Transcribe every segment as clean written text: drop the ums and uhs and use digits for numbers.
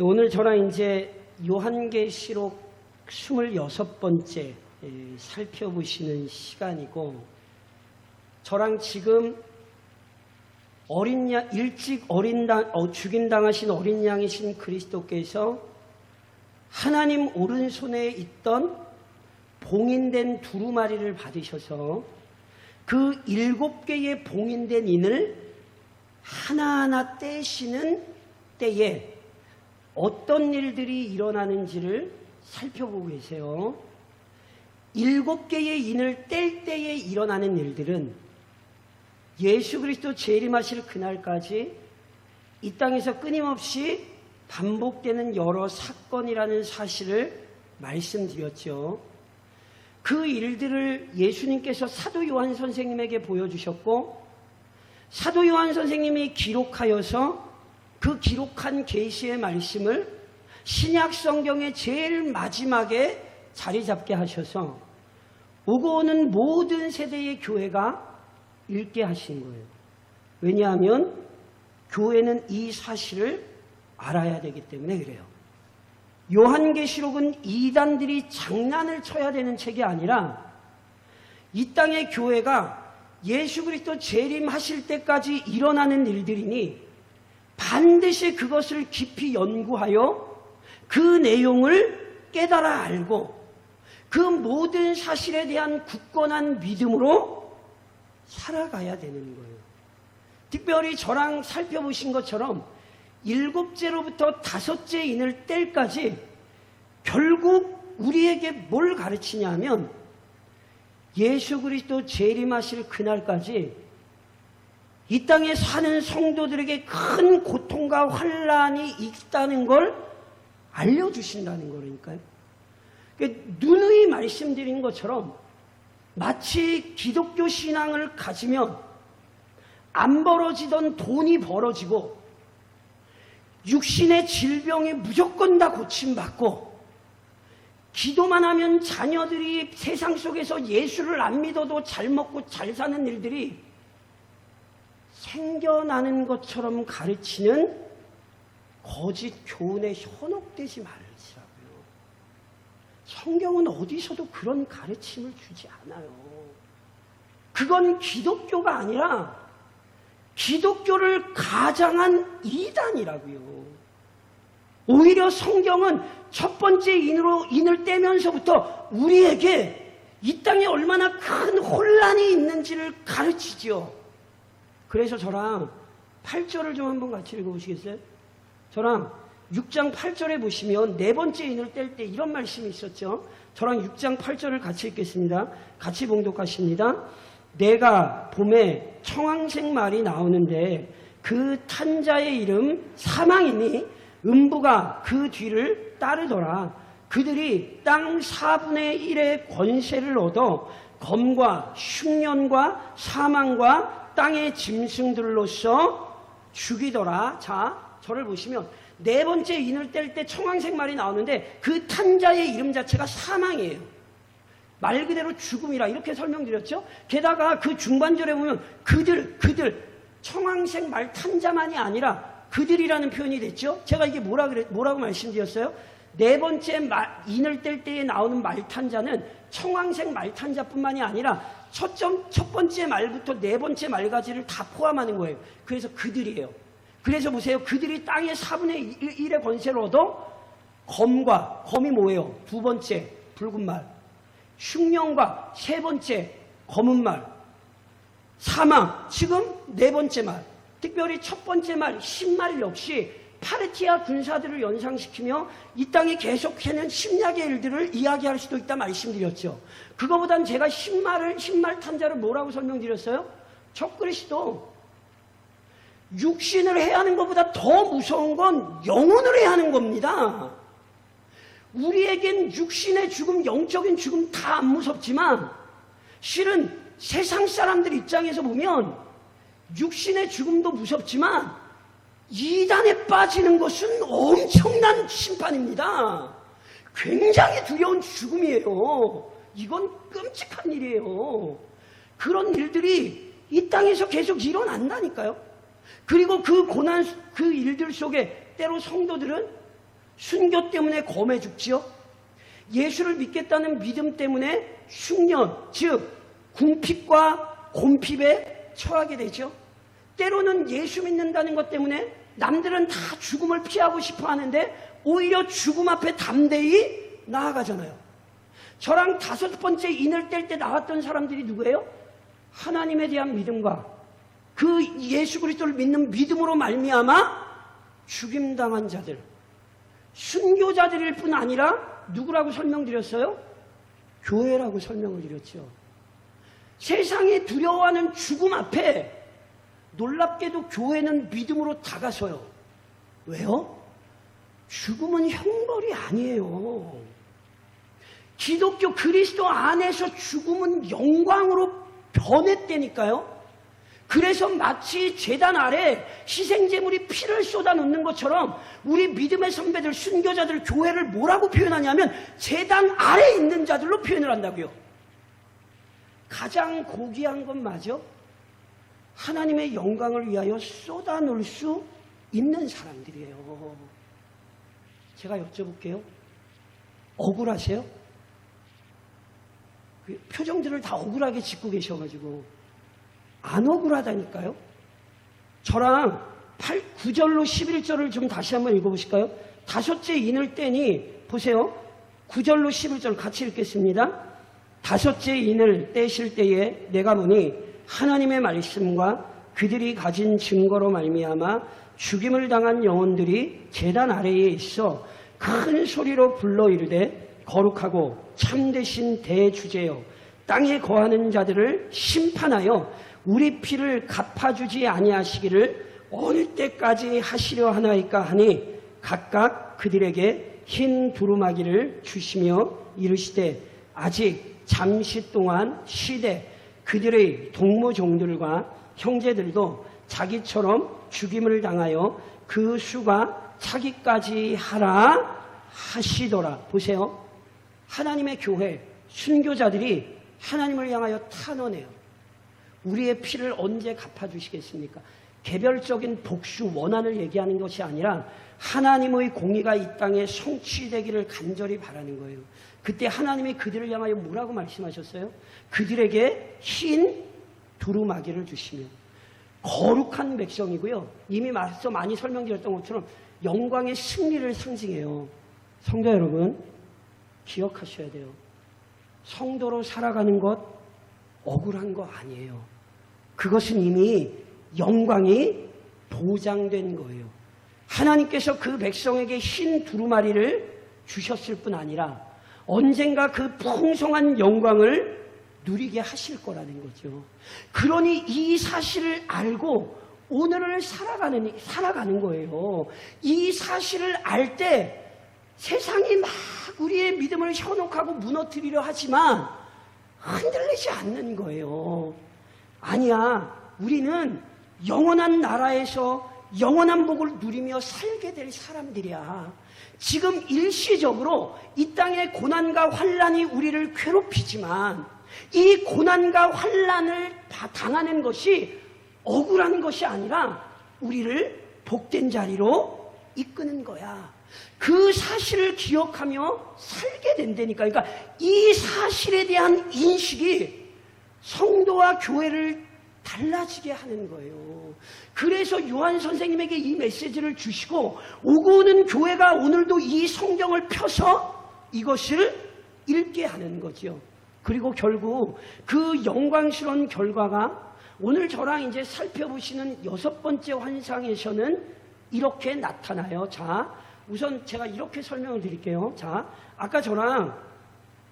오늘 저랑 이제 요한계시록 26번째 살펴보시는 시간이고, 저랑 지금 일찍 죽임당하신 어린 양이신 그리스도께서 하나님 오른손에 있던 봉인된 두루마리를 받으셔서 그 7개의 봉인된 인을 하나하나 떼시는 때에 어떤 일들이 일어나는지를 살펴보고 계세요. 7개의 인을 뗄 때에 일어나는 일들은 예수 그리스도 재림하실 그날까지 이 땅에서 끊임없이 반복되는 여러 사건이라는 사실을 말씀드렸죠. 그 일들을 예수님께서 사도 요한 선생님에게 보여주셨고, 사도 요한 선생님이 기록하여서 그 기록한 계시의 말씀을 신약 성경의 제일 마지막에 자리 잡게 하셔서 오고 오는 모든 세대의 교회가 읽게 하신 거예요. 왜냐하면 교회는 이 사실을 알아야 되기 때문에 그래요. 요한계시록은 이단들이 장난을 쳐야 되는 책이 아니라 이 땅의 교회가 예수 그리스도 재림하실 때까지 일어나는 일들이니 반드시 그것을 깊이 연구하여 그 내용을 깨달아 알고 그 모든 사실에 대한 굳건한 믿음으로 살아가야 되는 거예요. 특별히 저랑 살펴보신 것처럼 7째로부터 5째 인을 뗄까지 결국 우리에게 뭘 가르치냐면 예수 그리스도 재림하실 그날까지 이 땅에 사는 성도들에게 큰 고통과 환란이 있다는 걸 알려주신다는 거니까요. 누누이 말씀드린 것처럼 마치 기독교 신앙을 가지면 안 벌어지던 돈이 벌어지고 육신의 질병에 무조건 다 고침받고 기도만 하면 자녀들이 세상 속에서 예수를 안 믿어도 잘 먹고 잘 사는 일들이 생겨나는 것처럼 가르치는 거짓 교훈에 현혹되지 말으시라고요. 성경은 어디서도 그런 가르침을 주지 않아요. 그건 기독교가 아니라 기독교를 가장한 이단이라고요. 오히려 성경은 첫 번째 인을 떼면서부터 우리에게 이 땅에 얼마나 큰 혼란이 있는지를 가르치죠. 그래서 저랑 8절을 좀 한번 같이 읽어보시겠어요? 저랑 6장 8절에 보시면 네 번째 인을 뗄 때 이런 말씀이 있었죠. 저랑 6장 8절을 같이 읽겠습니다. 같이 봉독하십니다. 내가 봄에 청황색 말이 나오는데 그 탄자의 이름 사망이니 음부가 그 뒤를 따르더라. 그들이 땅 4분의 1의 권세를 얻어 검과 흉년과 사망과 땅의 짐승들로서 죽이더라. 자, 저를 보시면 네 번째 인을 뗄 때 청황색 말이 나오는데 그 탄자의 이름 자체가 사망이에요. 말 그대로 죽음이라 이렇게 설명드렸죠. 게다가 그 중반절에 보면 그들 청황색 말 탄자만이 아니라 그들이라는 표현이 됐죠. 제가 이게 뭐라고 말씀드렸어요? 네 번째 인을 뗄 때에 나오는 말탄자는 청황색 말탄자뿐만이 아니라 첫 번째 말부터 네 번째 말까지를 다 포함하는 거예요. 그래서 그들이에요. 그래서 보세요. 그들이 땅의 4분의 1의 권세를 얻어 검이 뭐예요? 두 번째 붉은 말, 흉년과 세 번째 검은 말, 사망 지금 네 번째 말, 특별히 첫 번째 말 신말 역시 파르티아 군사들을 연상시키며 이 땅에 계속해낸 심약의 일들을 이야기할 수도 있다 말씀드렸죠. 그거보단 제가 신말 탄자를 뭐라고 설명드렸어요? 적그리스도. 육신을 해하는 것보다 더 무서운 건 영혼을 해하는 겁니다. 우리에겐 육신의 죽음, 영적인 죽음 다 안 무섭지만 실은 세상 사람들 입장에서 보면 육신의 죽음도 무섭지만 이단에 빠지는 것은 엄청난 심판입니다. 굉장히 두려운 죽음이에요. 이건 끔찍한 일이에요. 그런 일들이 이 땅에서 계속 일어난다니까요. 그리고 그 고난, 그 일들 속에 때로 성도들은 순교 때문에 검해 죽지요. 예수를 믿겠다는 믿음 때문에 흉년, 즉 궁핍과 곤핍에 처하게 되죠. 때로는 예수 믿는다는 것 때문에 남들은 다 죽음을 피하고 싶어 하는데 오히려 죽음 앞에 담대히 나아가잖아요. 저랑 5번째 인을 뗄 때 나왔던 사람들이 누구예요? 하나님에 대한 믿음과 그 예수 그리스도를 믿는 믿음으로 말미암아 죽임당한 자들, 순교자들일 뿐 아니라 누구라고 설명드렸어요? 교회라고 설명을 드렸죠. 세상이 두려워하는 죽음 앞에 놀랍게도 교회는 믿음으로 다가서요. 왜요? 죽음은 형벌이 아니에요. 기독교 그리스도 안에서 죽음은 영광으로 변했다니까요. 그래서 마치 제단 아래 희생제물이 피를 쏟아놓는 것처럼 우리 믿음의 선배들, 순교자들, 교회를 뭐라고 표현하냐면 제단 아래 있는 자들로 표현을 한다고요. 가장 고귀한 건 맞아? 하나님의 영광을 위하여 쏟아놓을 수 있는 사람들이에요. 제가 여쭤볼게요. 억울하세요? 그 표정들을 다 억울하게 짓고 계셔가지고 안 억울하다니까요. 저랑 9절로 11절을 좀 다시 한번 읽어보실까요? 5째 인을 떼니 보세요. 9절로 11절 같이 읽겠습니다. 5째 인을 떼실 때에 내가 보니 하나님의 말씀과 그들이 가진 증거로 말미암아 죽임을 당한 영혼들이 제단 아래에 있어 큰 소리로 불러 이르되 거룩하고 참되신 대주제여 땅에 거하는 자들을 심판하여 우리 피를 갚아주지 아니하시기를 어느 때까지 하시려 하나이까 하니 각각 그들에게 흰 두루마기를 주시며 이르시되 아직 잠시 동안 쉬되 그들의 동무종들과 형제들도 자기처럼 죽임을 당하여 그 수가 차기까지 하라 하시더라. 보세요. 하나님의 교회, 순교자들이 하나님을 향하여 탄원해요. 우리의 피를 언제 갚아주시겠습니까? 개별적인 복수, 원한을 얘기하는 것이 아니라 하나님의 공의가 이 땅에 성취되기를 간절히 바라는 거예요. 그때 하나님이 그들을 향하여 뭐라고 말씀하셨어요? 그들에게 흰 두루마기를 주시며 거룩한 백성이고요. 이미 맞서 많이 설명드렸던 것처럼 영광의 승리를 상징해요. 성도 여러분, 기억하셔야 돼요. 성도로 살아가는 것 억울한 거 아니에요. 그것은 이미 영광이 보장된 거예요. 하나님께서 그 백성에게 흰 두루마리를 주셨을 뿐 아니라 언젠가 그 풍성한 영광을 누리게 하실 거라는 거죠. 그러니 이 사실을 알고 오늘을 살아가는 거예요. 이 사실을 알 때 세상이 막 우리의 믿음을 현혹하고 무너뜨리려 하지만 흔들리지 않는 거예요. 아니야, 우리는 영원한 나라에서 영원한 복을 누리며 살게 될 사람들이야. 지금 일시적으로 이 땅의 고난과 환난이 우리를 괴롭히지만 이 고난과 환난을 당하는 것이 억울한 것이 아니라 우리를 복된 자리로 이끄는 거야. 그 사실을 기억하며 살게 된다니까. 그러니까 이 사실에 대한 인식이 성도와 교회를 달라지게 하는 거예요. 그래서 요한 선생님에게 이 메시지를 주시고 오고 오는 교회가 오늘도 이 성경을 펴서 이것을 읽게 하는 거죠. 그리고 결국 그 영광스러운 결과가 오늘 저랑 이제 살펴보시는 6번째 환상에서는 이렇게 나타나요. 자, 우선 제가 이렇게 설명을 드릴게요. 자, 아까 저랑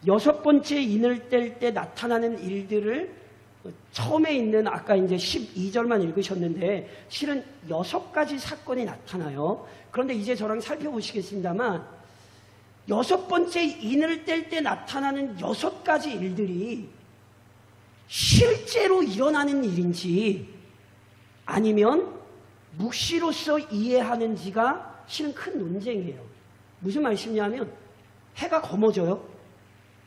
6번째 인을 뗄 때 나타나는 일들을 처음에 있는 아까 이제 12절만 읽으셨는데 실은 6가지 사건이 나타나요. 그런데 이제 저랑 살펴보시겠습니다만 6번째 인을 뗄 때 나타나는 6가지 일들이 실제로 일어나는 일인지 아니면 묵시로서 이해하는지가 실은 큰 논쟁이에요. 무슨 말씀이냐면 해가 검어져요.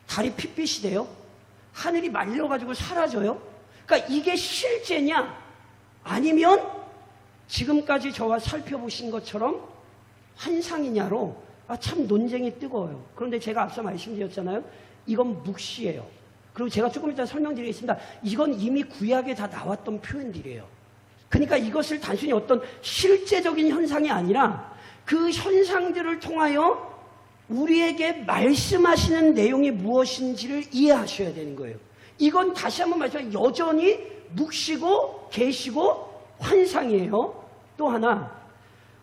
달이 핏빛이 돼요. 하늘이 말려가지고 사라져요. 그러니까 이게 실제냐 아니면 지금까지 저와 살펴보신 것처럼 환상이냐로 참 논쟁이 뜨거워요. 그런데 제가 앞서 말씀드렸잖아요. 이건 묵시예요. 그리고 제가 조금 이따 설명드리겠습니다. 이건 이미 구약에 다 나왔던 표현들이에요. 그러니까 이것을 단순히 어떤 실제적인 현상이 아니라 그 현상들을 통하여 우리에게 말씀하시는 내용이 무엇인지를 이해하셔야 되는 거예요. 이건 다시 한번 말씀드리면 여전히 묵시고 계시고 환상이에요. 또 하나,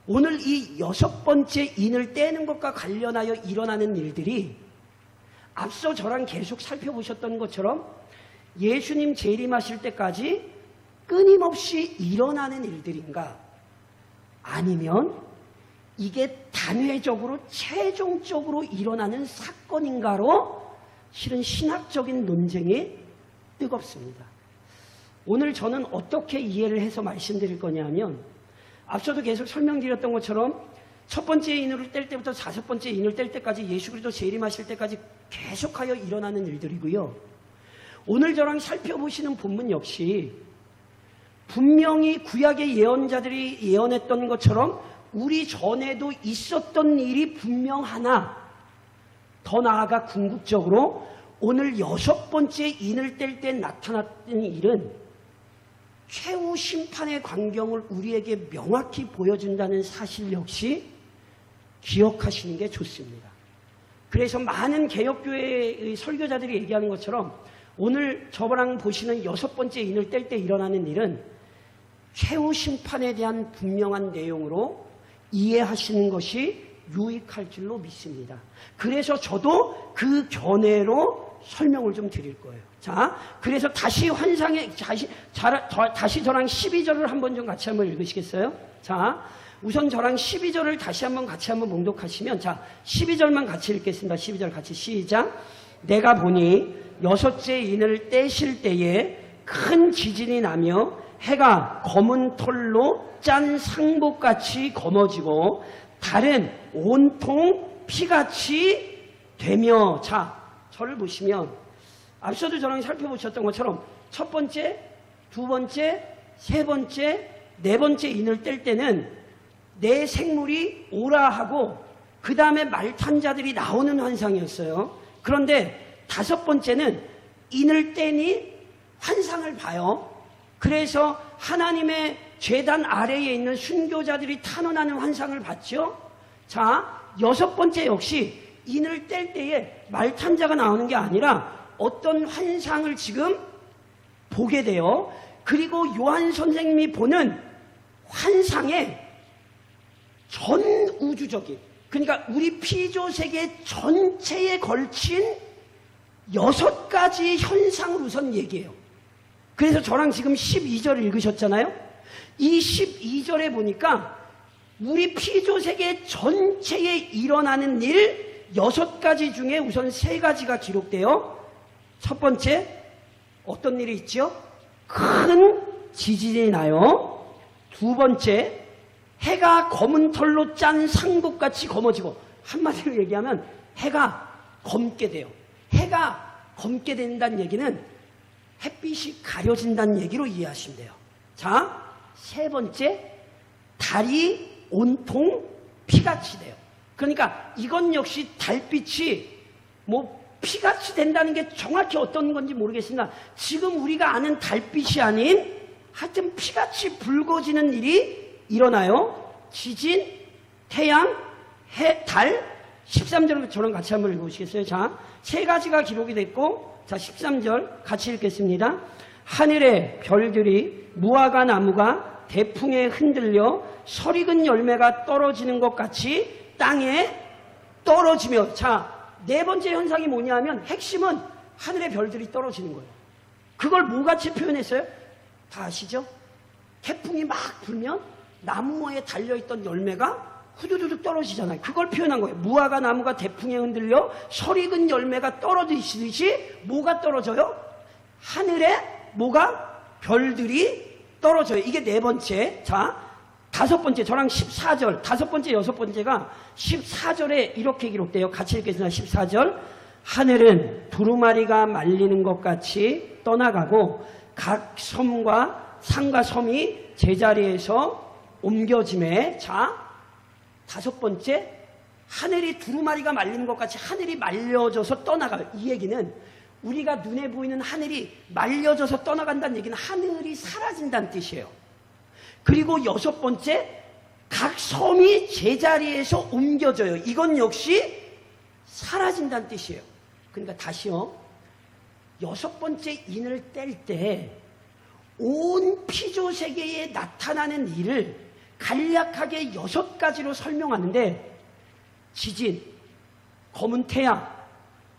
오늘 이 6번째 인을 떼는 것과 관련하여 일어나는 일들이 앞서 저랑 계속 살펴보셨던 것처럼 예수님 재림하실 때까지 끊임없이 일어나는 일들인가? 아니면 이게 단회적으로 최종적으로 일어나는 사건인가로 실은 신학적인 논쟁이 뜨겁습니다. 오늘 저는 어떻게 이해를 해서 말씀드릴 거냐면 앞서도 계속 설명드렸던 것처럼 첫 번째 인을 뗄 때부터 5번째 인을 뗄 때까지 예수 그리스도 재림하실 때까지 계속하여 일어나는 일들이고요. 오늘 저랑 살펴보시는 본문 역시 분명히 구약의 예언자들이 예언했던 것처럼 우리 전에도 있었던 일이 분명하나 더 나아가 궁극적으로 오늘 6번째 인을 뗄 때 나타났던 일은 최후 심판의 광경을 우리에게 명확히 보여준다는 사실 역시 기억하시는 게 좋습니다. 그래서 많은 개혁교회의 설교자들이 얘기하는 것처럼 오늘 저랑 보시는 6번째 인을 뗄 때 일어나는 일은 최후 심판에 대한 분명한 내용으로 이해하시는 것이 유익할 줄로 믿습니다. 그래서 저도 그 견해로 설명을 좀 드릴 거예요. 자, 그래서 다시 다시 저랑 12절을 한번 좀 같이 한번 읽으시겠어요? 자, 우선 저랑 12절을 다시 한번 같이 한번 봉독하시면, 자, 12절만 같이 읽겠습니다. 12절 같이 시작. 내가 보니 6째 인을 떼실 때에 큰 지진이 나며 해가 검은 털로 짠 상복같이 검어지고 달은 온통 피같이 되며, 자, 저를 보시면 앞서도 저랑 살펴보셨던 것처럼 첫 번째, 두 번째, 세 번째, 네 번째 인을 뗄 때는 내 생물이 오라 하고 그 다음에 말탄 자들이 나오는 환상이었어요. 그런데 5번째는 인을 떼니 환상을 봐요. 그래서 하나님의 제단 아래에 있는 순교자들이 탄원하는 환상을 봤죠. 자, 6번째 역시 인을 뗄 때에 말탄자가 나오는 게 아니라 어떤 환상을 지금 보게 돼요. 그리고 요한 선생님이 보는 환상에 전 우주적인, 그러니까 우리 피조세계 전체에 걸친 6가지 현상을 우선 얘기해요. 그래서 저랑 지금 12절 읽으셨잖아요. 이 12절에 보니까 우리 피조세계 전체에 일어나는 일 6가지 중에 우선 3가지가 기록돼요. 첫 번째, 어떤 일이 있죠? 큰 지진이 나요. 두 번째, 해가 검은 털로 짠 상복같이 검어지고, 한마디로 얘기하면 해가 검게 돼요. 해가 검게 된다는 얘기는 햇빛이 가려진다는 얘기로 이해하시면 돼요. 자, 세 번째, 달이 온통 피같이 돼요. 그러니까 이건 역시 달빛이 피같이 된다는 게 정확히 어떤 건지 모르겠습니다. 지금 우리가 아는 달빛이 아닌 하여튼 피같이 붉어지는 일이 일어나요. 지진, 태양, 해, 달. 13절 저랑 같이 한번 읽어보시겠어요? 자, 3가지가 기록이 됐고, 자, 13절 같이 읽겠습니다. 하늘의 별들이 무화과 나무가 대풍에 흔들려 설익은 열매가 떨어지는 것 같이 땅에 떨어지며, 자, 4번째 현상이 뭐냐면 핵심은 하늘의 별들이 떨어지는 거예요. 그걸 뭐같이 표현했어요? 다 아시죠? 태풍이 막 불면 나무에 달려있던 열매가 후두두둑 떨어지잖아요. 그걸 표현한 거예요. 무화과 나무가 대풍에 흔들려 설익은 열매가 떨어지듯이 뭐가 떨어져요? 하늘에 뭐가? 별들이 떨어져요. 이게 4번째. 자, 5번째, 저랑 14절, 5번째, 6번째가 14절에 이렇게 기록돼요. 같이 읽겠습니다. 14절. 하늘은 두루마리가 말리는 것 같이 떠나가고 각 섬과 산과 섬이 제자리에서 옮겨짐에, 자, 5번째, 하늘이 두루마리가 말리는 것 같이 하늘이 말려져서 떠나가요. 이 얘기는 우리가 눈에 보이는 하늘이 말려져서 떠나간다는 얘기는 하늘이 사라진다는 뜻이에요. 그리고 여섯 번째, 각 섬이 제자리에서 옮겨져요. 이건 역시 사라진다는 뜻이에요. 그러니까 다시요. 여섯 번째 인을 뗄 때 온 피조세계에 나타나는 일을 간략하게 6가지로 설명하는데, 지진, 검은 태양,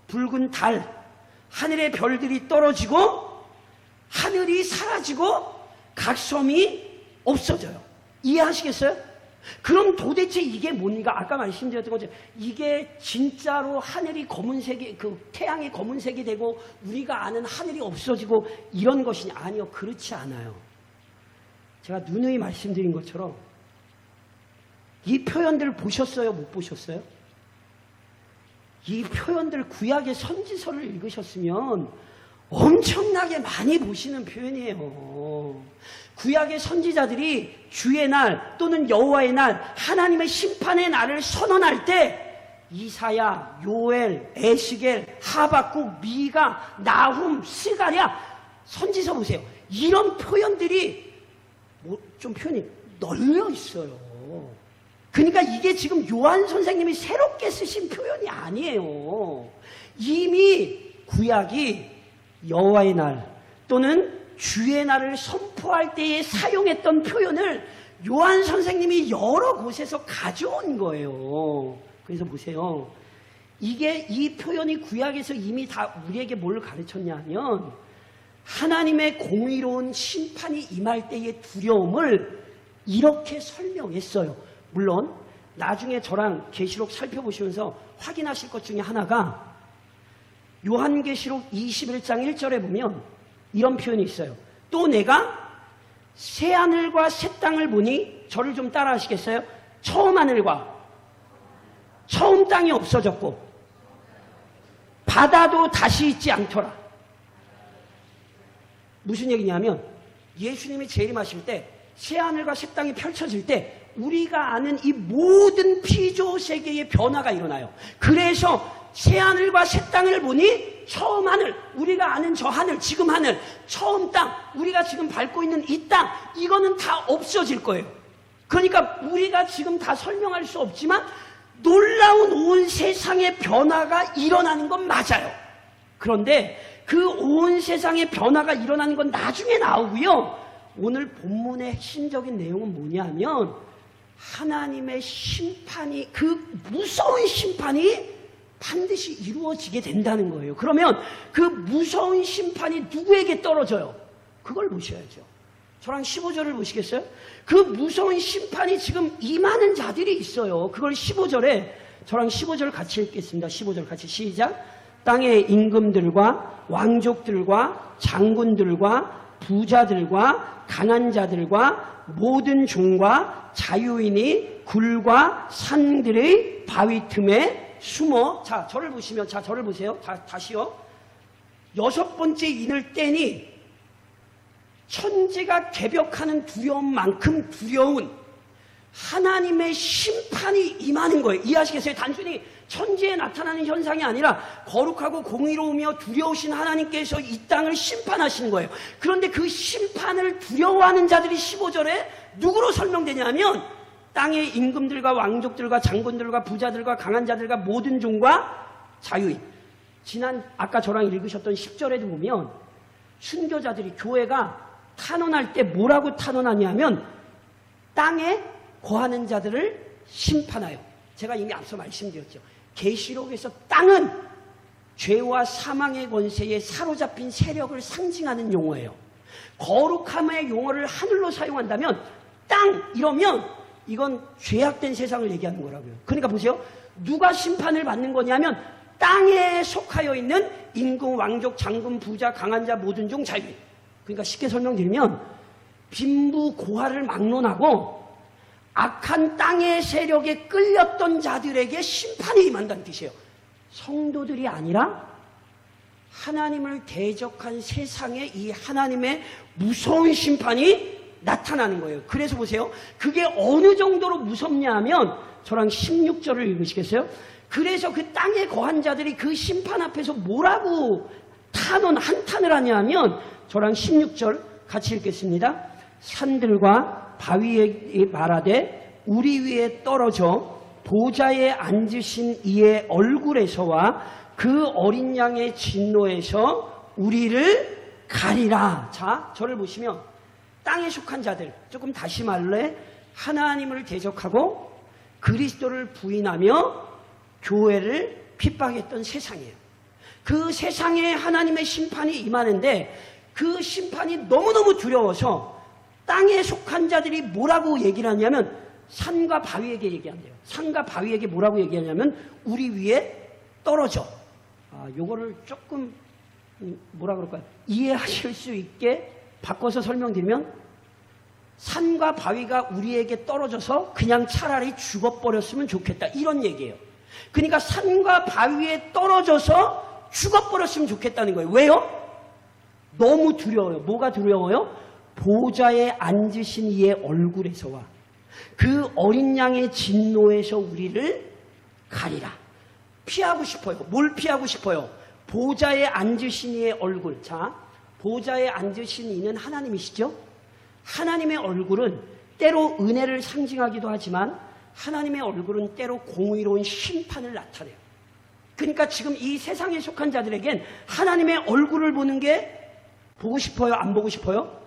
붉은 달, 하늘의 별들이 떨어지고 하늘이 사라지고 각 섬이 없어져요. 이해하시겠어요? 그럼 도대체 이게 뭔가? 아까 말씀드렸던 거죠. 이게 진짜로 하늘이 검은색이, 태양이 검은색이 되고 우리가 아는 하늘이 없어지고 이런 것이냐? 아니요, 그렇지 않아요. 제가 누누이 말씀드린 것처럼 이 표현들 보셨어요? 못 보셨어요? 이 표현들 구약의 선지서를 읽으셨으면 엄청나게 많이 보시는 표현이에요. 구약의 선지자들이 주의 날 또는 여호와의 날, 하나님의 심판의 날을 선언할 때 이사야, 요엘, 에스겔, 하박국, 미가, 나훔, 스가랴, 선지서 보세요. 이런 표현들이 좀 표현이 널려 있어요. 그러니까 이게 지금 요한 선생님이 새롭게 쓰신 표현이 아니에요. 이미 구약이 여호와의 날 또는 주의 날을 선포할 때에 사용했던 표현을 요한 선생님이 여러 곳에서 가져온 거예요. 그래서 보세요. 이 표현이 구약에서 이미 다 우리에게 뭘 가르쳤냐면 하나님의 공의로운 심판이 임할 때의 두려움을 이렇게 설명했어요. 물론 나중에 저랑 계시록 살펴보시면서 확인하실 것 중에 하나가 요한계시록 21장 1절에 보면 이런 표현이 있어요. 또 내가 새하늘과 새 땅을 보니, 저를 좀 따라 하시겠어요? 처음 하늘과 처음 땅이 없어졌고 바다도 다시 있지 않더라. 무슨 얘기냐면 예수님이 재림하실 때 새하늘과 새 땅이 펼쳐질 때 우리가 아는 이 모든 피조세계의 변화가 일어나요. 그래서 새하늘과 새 땅을 보니 처음 하늘, 우리가 아는 저 하늘, 지금 하늘, 처음 땅, 우리가 지금 밟고 있는 이 땅, 이거는 다 없어질 거예요. 그러니까 우리가 지금 다 설명할 수 없지만 놀라운 온 세상의 변화가 일어나는 건 맞아요. 그런데 그 온 세상의 변화가 일어나는 건 나중에 나오고요. 오늘 본문의 핵심적인 내용은 뭐냐면 하나님의 심판이, 그 무서운 심판이 반드시 이루어지게 된다는 거예요. 그러면 그 무서운 심판이 누구에게 떨어져요? 그걸 보셔야죠. 저랑 15절을 보시겠어요? 그 무서운 심판이 지금 임하는 자들이 있어요. 그걸 15절에, 저랑 15절 같이 읽겠습니다. 15절 같이 시작. 땅의 임금들과 왕족들과 장군들과 부자들과 강한 자들과 모든 종과 자유인이 굴과 산들의 바위 틈에 숨어. 자, 저를 보시면, 자, 저를 보세요. 다시요. 여섯 번째 인을 떼니 천지가 개벽하는 두려움만큼 두려운 하나님의 심판이 임하는 거예요. 이해하시겠어요? 단순히 천지에 나타나는 현상이 아니라 거룩하고 공의로우며 두려우신 하나님께서 이 땅을 심판하시는 거예요. 그런데 그 심판을 두려워하는 자들이 15절에 누구로 설명되냐면 땅의 임금들과 왕족들과 장군들과 부자들과 강한 자들과 모든 종과 자유인. 아까 저랑 읽으셨던 10절에도 보면 순교자들이, 교회가 탄원할 때 뭐라고 탄원하냐면 땅에 거하는 자들을 심판하여. 제가 이미 앞서 말씀드렸죠. 계시록에서 땅은 죄와 사망의 권세에 사로잡힌 세력을 상징하는 용어예요. 거룩함의 용어를 하늘로 사용한다면 땅 이러면 이건 죄악된 세상을 얘기하는 거라고요. 그러니까 보세요. 누가 심판을 받는 거냐면 땅에 속하여 있는 임금, 왕족, 장군, 부자, 강한 자, 모든 종, 자유인. 그러니까 쉽게 설명드리면 빈부 고하를 막론하고 악한 땅의 세력에 끌렸던 자들에게 심판이 임한다는 뜻이에요. 성도들이 아니라 하나님을 대적한 세상에 이 하나님의 무서운 심판이 나타나는 거예요. 그래서 보세요. 그게 어느 정도로 무섭냐 하면 저랑 16절을 읽으시겠어요? 그래서 그 땅에 거한 자들이 그 심판 앞에서 뭐라고 한탄을 하냐면 저랑 16절 같이 읽겠습니다. 산들과 바위에 말하되 우리 위에 떨어져 보좌에 앉으신 이의 얼굴에서와 그 어린 양의 진노에서 우리를 가리라. 자, 저를 보시면 땅에 속한 자들, 조금 다시 말해 하나님을 대적하고 그리스도를 부인하며 교회를 핍박했던 세상이에요. 그 세상에 하나님의 심판이 임하는데 그 심판이 너무너무 두려워서 땅에 속한 자들이 뭐라고 얘기를 하냐면 산과 바위에게 얘기한대요. 산과 바위에게 뭐라고 얘기하냐면 우리 위에 떨어져. 요거를 조금 뭐라 그럴까요? 이해하실 수 있게 바꿔서 설명드리면 산과 바위가 우리에게 떨어져서 그냥 차라리 죽어버렸으면 좋겠다. 이런 얘기예요. 그러니까 산과 바위에 떨어져서 죽어버렸으면 좋겠다는 거예요. 왜요? 너무 두려워요. 뭐가 두려워요? 보좌에 앉으신 이의 얼굴에서와 그 어린 양의 진노에서 우리를 가리라. 피하고 싶어요. 뭘 피하고 싶어요? 보좌에 앉으신 이의 얼굴. 자, 보좌에 앉으신 이는 하나님이시죠? 하나님의 얼굴은 때로 은혜를 상징하기도 하지만 하나님의 얼굴은 때로 공의로운 심판을 나타내요. 그러니까 지금 이 세상에 속한 자들에겐 하나님의 얼굴을 보는 게 보고 싶어요? 안 보고 싶어요?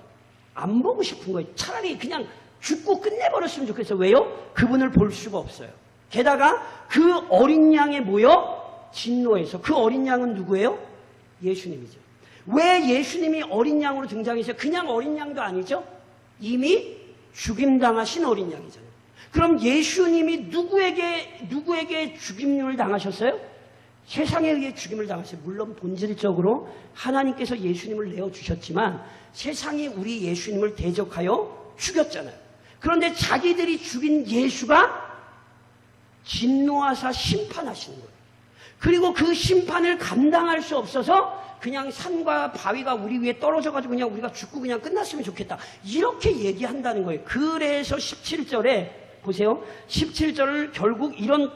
안 보고 싶은 거예요. 차라리 그냥 죽고 끝내버렸으면 좋겠어요. 왜요? 그분을 볼 수가 없어요. 게다가 그 어린 양의 뭐요? 진노에서. 그 어린 양은 누구예요? 예수님이죠. 왜 예수님이 어린 양으로 등장해서 그냥 어린 양도 아니죠? 이미 죽임당하신 어린 양이잖아요. 그럼 예수님이 누구에게 죽임을 당하셨어요? 세상에 의해 죽임을 당하셨어요. 물론 본질적으로 하나님께서 예수님을 내어주셨지만 세상이 우리 예수님을 대적하여 죽였잖아요. 그런데 자기들이 죽인 예수가 진노하사 심판하시는 거예요. 그리고 그 심판을 감당할 수 없어서 그냥 산과 바위가 우리 위에 떨어져가지고 그냥 우리가 죽고 그냥 끝났으면 좋겠다. 이렇게 얘기한다는 거예요. 그래서 17절에 보세요. 17절을 결국 이런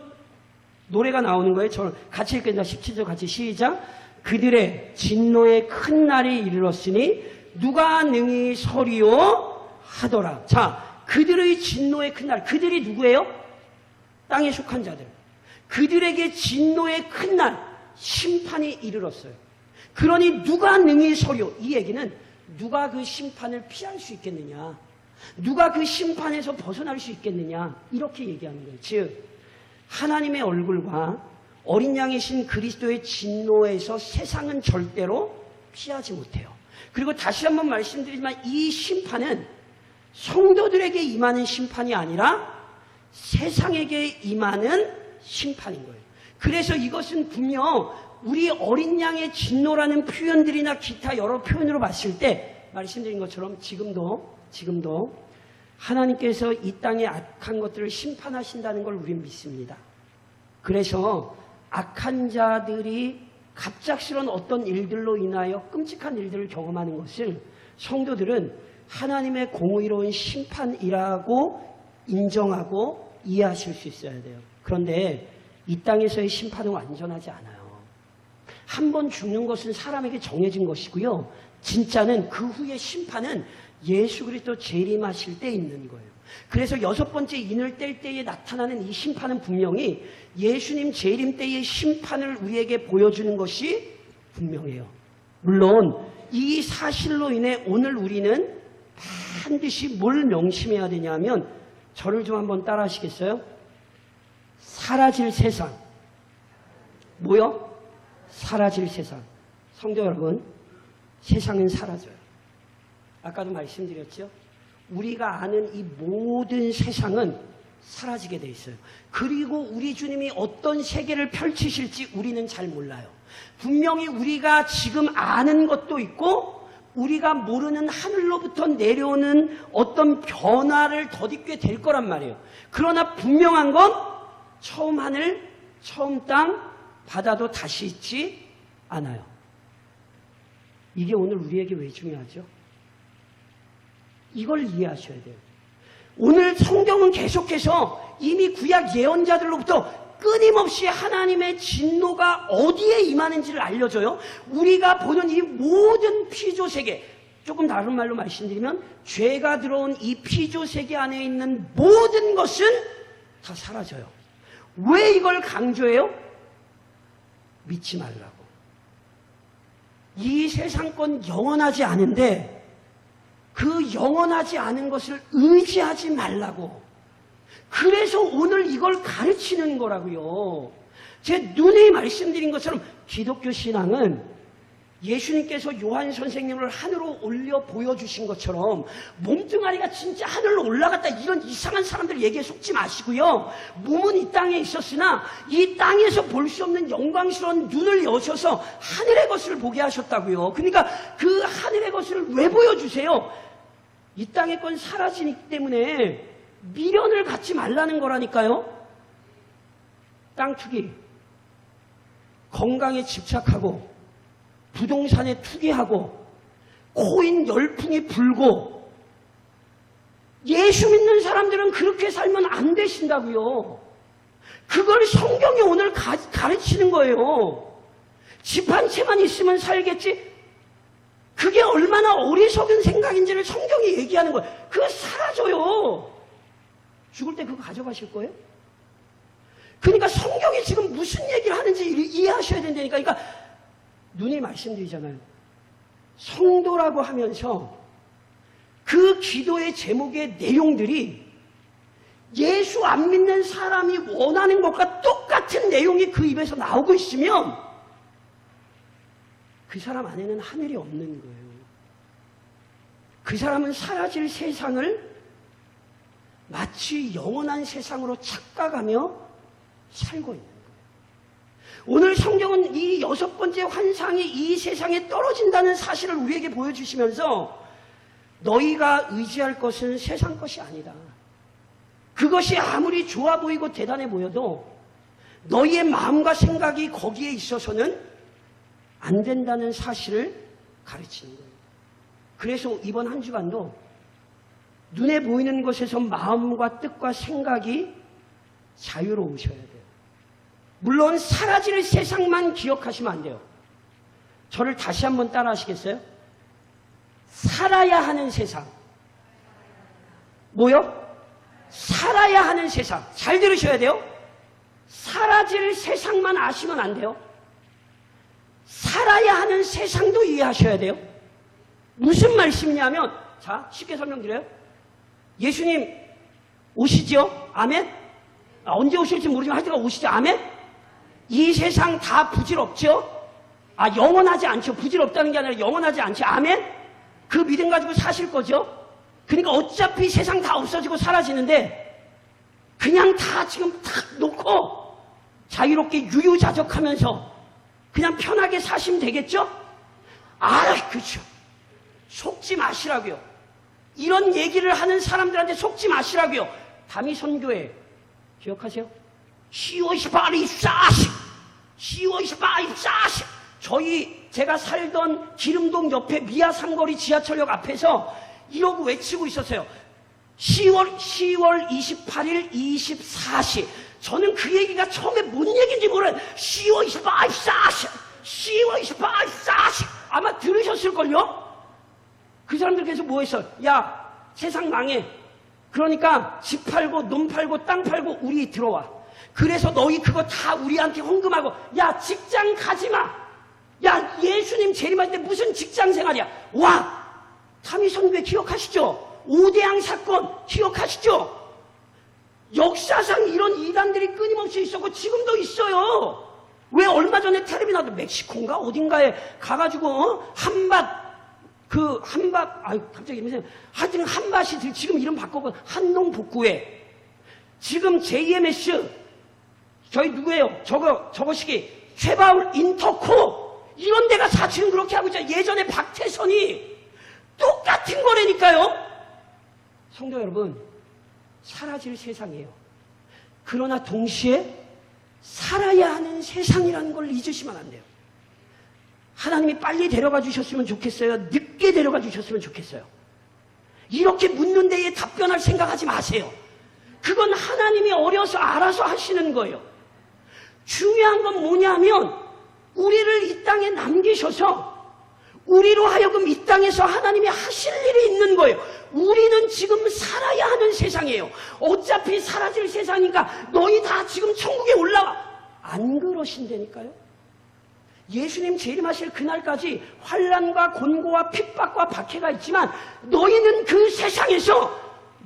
노래가 나오는 거예요. 저 같이 읽겠습니다. 17절 같이 시작. 그들의 진노의 큰 날이 이르렀으니 누가 능히 서리요 하더라. 자, 그들의 진노의 큰 날. 그들이 누구예요? 땅에 속한 자들. 그들에게 진노의 큰 날, 심판이 이르렀어요. 그러니 누가 능히 서려? 이 얘기는 누가 그 심판을 피할 수 있겠느냐? 누가 그 심판에서 벗어날 수 있겠느냐? 이렇게 얘기하는 거예요. 즉 하나님의 얼굴과 어린 양이신 그리스도의 진노에서 세상은 절대로 피하지 못해요. 그리고 다시 한번 말씀드리지만 이 심판은 성도들에게 임하는 심판이 아니라 세상에게 임하는 심판인 거예요. 그래서 이것은 분명 우리 어린 양의 진노라는 표현들이나 기타 여러 표현으로 봤을 때 말씀드린 것처럼 지금도 하나님께서 이 땅의 악한 것들을 심판하신다는 걸 우리는 믿습니다. 그래서 악한 자들이 갑작스러운 어떤 일들로 인하여 끔찍한 일들을 경험하는 것을 성도들은 하나님의 공의로운 심판이라고 인정하고 이해하실 수 있어야 돼요. 그런데 이 땅에서의 심판은 완전하지 않아요. 한 번 죽는 것은 사람에게 정해진 것이고요. 진짜는 그 후의 심판은 예수 그리스도 재림하실 때 있는 거예요. 그래서 6번째 인을 뗄 때에 나타나는 이 심판은 분명히 예수님 재림 때의 심판을 우리에게 보여주는 것이 분명해요. 물론 이 사실로 인해 오늘 우리는 반드시 뭘 명심해야 되냐면 저를 좀 한번 따라 하시겠어요? 사라질 세상. 뭐요? 사라질 세상. 성도 여러분, 세상은 사라져요. 아까도 말씀드렸죠? 우리가 아는 이 모든 세상은 사라지게 돼 있어요. 그리고 우리 주님이 어떤 세계를 펼치실지 우리는 잘 몰라요. 분명히 우리가 지금 아는 것도 있고 우리가 모르는 하늘로부터 내려오는 어떤 변화를 덧입게 될 거란 말이에요. 그러나 분명한 건 처음 하늘, 처음 땅, 바다도 다시 있지 않아요. 이게 오늘 우리에게 왜 중요하죠? 이걸 이해하셔야 돼요. 오늘 성경은 계속해서 이미 구약 예언자들로부터 끊임없이 하나님의 진노가 어디에 임하는지를 알려줘요. 우리가 보는 이 모든 피조세계, 조금 다른 말로 말씀드리면 죄가 들어온 이 피조세계 안에 있는 모든 것은 다 사라져요. 왜 이걸 강조해요? 믿지 말라고. 이 세상 건 영원하지 않은데 그 영원하지 않은 것을 의지하지 말라고. 그래서 오늘 이걸 가르치는 거라고요. 제 눈에 말씀드린 것처럼 기독교 신앙은 예수님께서 요한 선생님을 하늘로 올려 보여주신 것처럼 몸뚱아리가 진짜 하늘로 올라갔다 이런 이상한 사람들 얘기에 속지 마시고요. 몸은 이 땅에 있었으나 이 땅에서 볼 수 없는 영광스러운 눈을 여셔서 하늘의 것을 보게 하셨다고요. 그러니까 그 하늘의 것을 왜 보여주세요? 이 땅의 건 사라지기 때문에 미련을 갖지 말라는 거라니까요. 땅 투기, 건강에 집착하고 부동산에 투기하고 코인 열풍이 불고 예수 믿는 사람들은 그렇게 살면 안 되신다고요. 그걸 성경이 오늘 가르치는 거예요. 집 한 채만 있으면 살겠지? 그게 얼마나 어리석은 생각인지를 성경이 얘기하는 거예요. 그거 사라져요. 죽을 때 그거 가져가실 거예요? 그러니까 성경이 지금 무슨 얘기를 하는지 이해하셔야 된다니까. 그러니까 눈이 말씀드리잖아요. 성도라고 하면서 그 기도의 제목의 내용들이 예수 안 믿는 사람이 원하는 것과 똑같은 내용이 그 입에서 나오고 있으면 그 사람 안에는 하늘이 없는 거예요. 그 사람은 사라질 세상을 마치 영원한 세상으로 착각하며 살고 있는 거예요. 오늘 성경은 이 6번째 환상이 이 세상에 떨어진다는 사실을 우리에게 보여주시면서 너희가 의지할 것은 세상 것이 아니다. 그것이 아무리 좋아 보이고 대단해 보여도 너희의 마음과 생각이 거기에 있어서는 안 된다는 사실을 가르치는 거예요. 그래서 이번 한 주간도 눈에 보이는 것에서 마음과 뜻과 생각이 자유로우셔야 돼요. 물론 사라질 세상만 기억하시면 안 돼요. 저를 다시 한번 따라 하시겠어요? 살아야 하는 세상. 뭐요? 살아야 하는 세상. 잘 들으셔야 돼요. 사라질 세상만 아시면 안 돼요. 살아야 하는 세상도 이해하셔야 돼요. 무슨 말씀이냐면, 자, 쉽게 설명드려요. 예수님 오시죠? 아멘? 언제 오실지 모르지만 하여튼 오시죠? 아멘? 이 세상 다 부질없죠? 영원하지 않죠. 부질없다는 게 아니라 영원하지 않죠. 아멘? 그 믿음 가지고 사실 거죠? 그러니까 어차피 세상 다 없어지고 사라지는데 그냥 다 지금 탁 놓고 자유롭게 유유자적하면서 그냥 편하게 사시면 되겠죠? 그렇죠. 속지 마시라고요. 이런 얘기를 하는 사람들한테 속지 마시라고요. 다미선교회 기억하세요? 10월 18일 10월 18일 제가 살던 기름동 옆에 미아 삼거리 지하철역 앞에서 이러고 외치고 있었어요. 10월 28일 24시. 저는 그 얘기가 처음에 뭔 얘기인지 몰라요. 10월 28일 10월 28일 4시. 아마 들으셨을걸요? 그 사람들께서 뭐 했어요? 야, 세상 망해. 그러니까 집 팔고 논 팔고 땅 팔고 우리 들어와. 그래서 너희 그거 다 우리한테 헌금하고, 야, 직장 가지 마. 야, 예수님 재림할 때 무슨 직장 생활이야. 와, 다미선교회 기억하시죠? 오대양 사건 기억하시죠? 역사상 이런 이단들이 끊임없이 있었고 지금도 있어요. 왜 얼마 전에 텔레비 나도 멕시코인가 어딘가에 가가지고 갑자기 무슨 하여튼 한밭이 지금 이름 바꾸고 한농복구회. 지금 JMS 저희 누구예요? 저거시기 최바울 인터코 이런 데가 사실은 그렇게 하고 있잖아요. 예전에 박태선이 똑같은 거라니까요. 성도 여러분, 사라질 세상이에요. 그러나 동시에 살아야 하는 세상이라는 걸 잊으시면 안 돼요. 하나님이 빨리 데려가 주셨으면 좋겠어요? 늦게 데려가 주셨으면 좋겠어요? 이렇게 묻는 데에 답변할 생각하지 마세요. 그건 하나님이 어려서 알아서 하시는 거예요. 중요한 건 뭐냐면 우리를 이 땅에 남기셔서 우리로 하여금 이 땅에서 하나님이 하실 일이 있는 거예요. 우리는 지금 살아야 하는 세상이에요. 어차피 사라질 세상이니까 너희 다 지금 천국에 올라와. 안 그러신다니까요. 예수님 재림하실 그날까지 환난과 곤고와 핍박과 박해가 있지만 너희는 그 세상에서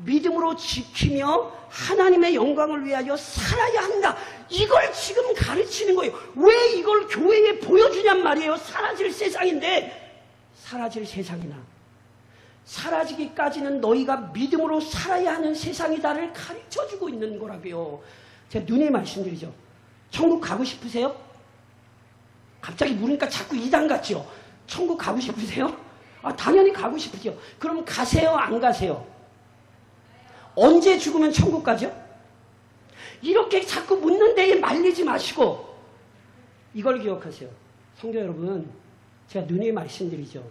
믿음으로 지키며 하나님의 영광을 위하여 살아야 한다. 이걸 지금 가르치는 거예요. 왜 이걸 교회에 보여주냔 말이에요. 사라질 세상인데. 사라질 세상이나 사라지기까지는 너희가 믿음으로 살아야 하는 세상이다를 가르쳐주고 있는 거라고요. 제가 눈에 말씀드리죠. 천국 가고 싶으세요? 갑자기 물으니까 자꾸 이단 같죠? 천국 가고 싶으세요? 당연히 가고 싶으죠. 그럼 가세요? 안 가세요? 언제 죽으면 천국 가죠? 이렇게 자꾸 묻는 데에 말리지 마시고 이걸 기억하세요. 성도 여러분, 제가 눈에 말씀드리죠.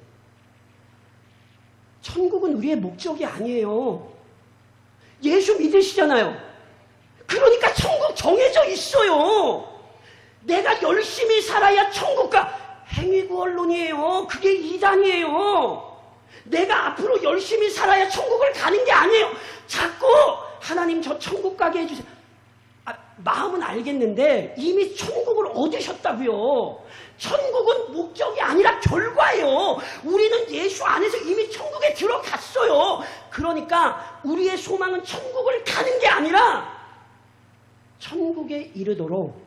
천국은 우리의 목적이 아니에요. 예수 믿으시잖아요. 그러니까 천국 정해져 있어요. 내가 열심히 살아야 천국 가. 행위구원론이에요. 그게 이단이에요. 내가 앞으로 열심히 살아야 천국을 가는 게 아니에요. 자꾸 하나님 저 천국 가게 해주세요. 마음은 알겠는데 이미 천국을 얻으셨다고요. 천국은 목적이 아니라 결과예요. 우리는 예수 안에서 이미 천국에 들어갔어요. 그러니까 우리의 소망은 천국을 가는 게 아니라 천국에 이르도록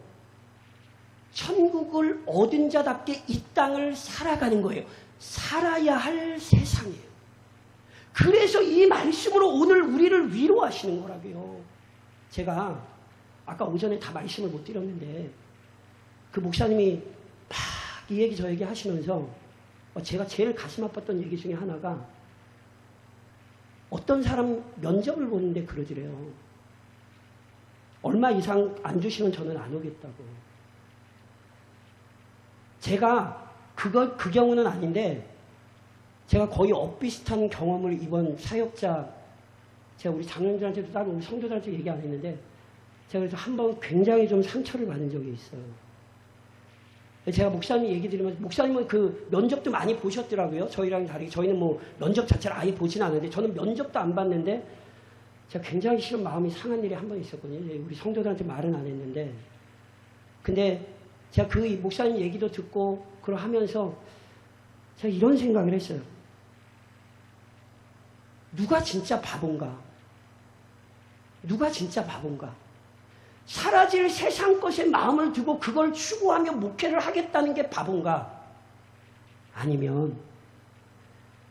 천국을 얻은 자답게 이 땅을 살아가는 거예요. 살아야 할 세상이에요. 그래서 이 말씀으로 오늘 우리를 위로하시는 거라고요. 제가 아까 오전에 다 말씀을 못 드렸는데 그 목사님이 막 이 얘기 저 얘기 하시면서 제가 제일 가슴 아팠던 얘기 중에 하나가 어떤 사람 면접을 보는데 그러지래요. 얼마 이상 안 주시면 저는 안 오겠다고. 제가 그 경우는 아닌데 제가 거의 엇비슷한 경험을 이번 사역자 제가 우리 장로님들한테도 따로 우리 성도들한테 얘기 안 했는데 제가 그래서 한번 굉장히 좀 상처를 받은 적이 있어요. 제가 목사님 얘기 드리면서 목사님은 그 면접도 많이 보셨더라고요. 저희랑 다르게 저희는 뭐 면접 자체를 아예 보지는 않았는데 저는 면접도 안 봤는데 제가 굉장히 싫은 마음이 상한 일이 한 번 있었거든요. 우리 성도들한테 말은 안 했는데 근데 제가 그 목사님 얘기도 듣고 그걸 하면서 제가 이런 생각을 했어요. 누가 진짜 바본가? 누가 진짜 바본가? 사라질 세상 것에 마음을 두고 그걸 추구하며 목회를 하겠다는 게 바본가? 아니면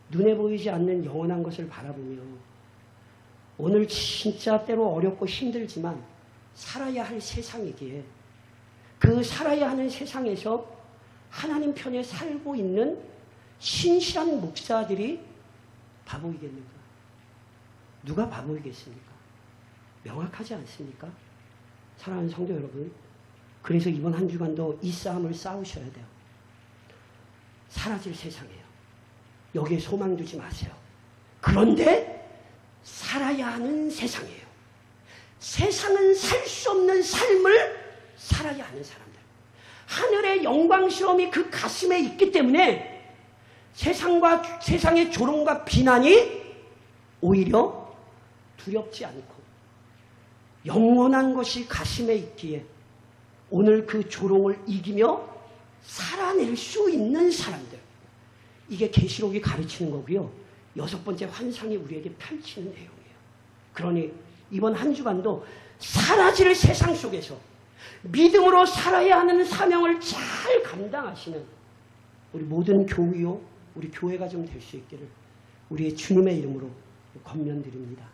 눈에 보이지 않는 영원한 것을 바라보며 오늘 진짜 때로 어렵고 힘들지만 살아야 할 세상이기에 그 살아야 하는 세상에서 하나님 편에 살고 있는 신실한 목사들이 바보이겠는가? 누가 바보이겠습니까? 명확하지 않습니까? 사랑하는 성도 여러분, 그래서 이번 한 주간도 이 싸움을 싸우셔야 돼요. 사라질 세상이에요. 여기에 소망 두지 마세요. 그런데 살아야 하는 세상이에요. 세상은 살 수 없는 삶을 살아야 하는 사람들. 하늘의 영광스러움이 그 가슴에 있기 때문에 세상의 조롱과 비난이 오히려 두렵지 않고 영원한 것이 가슴에 있기에 오늘 그 조롱을 이기며 살아낼 수 있는 사람들. 이게 계시록이 가르치는 거고요. 6번째 환상이 우리에게 펼치는 내용이에요. 그러니 이번 한 주간도 사라질 세상 속에서 믿음으로 살아야 하는 사명을 잘 감당하시는 우리 모든 교우요, 우리 교회가 좀 될 수 있기를 우리의 주님의 이름으로 권면드립니다.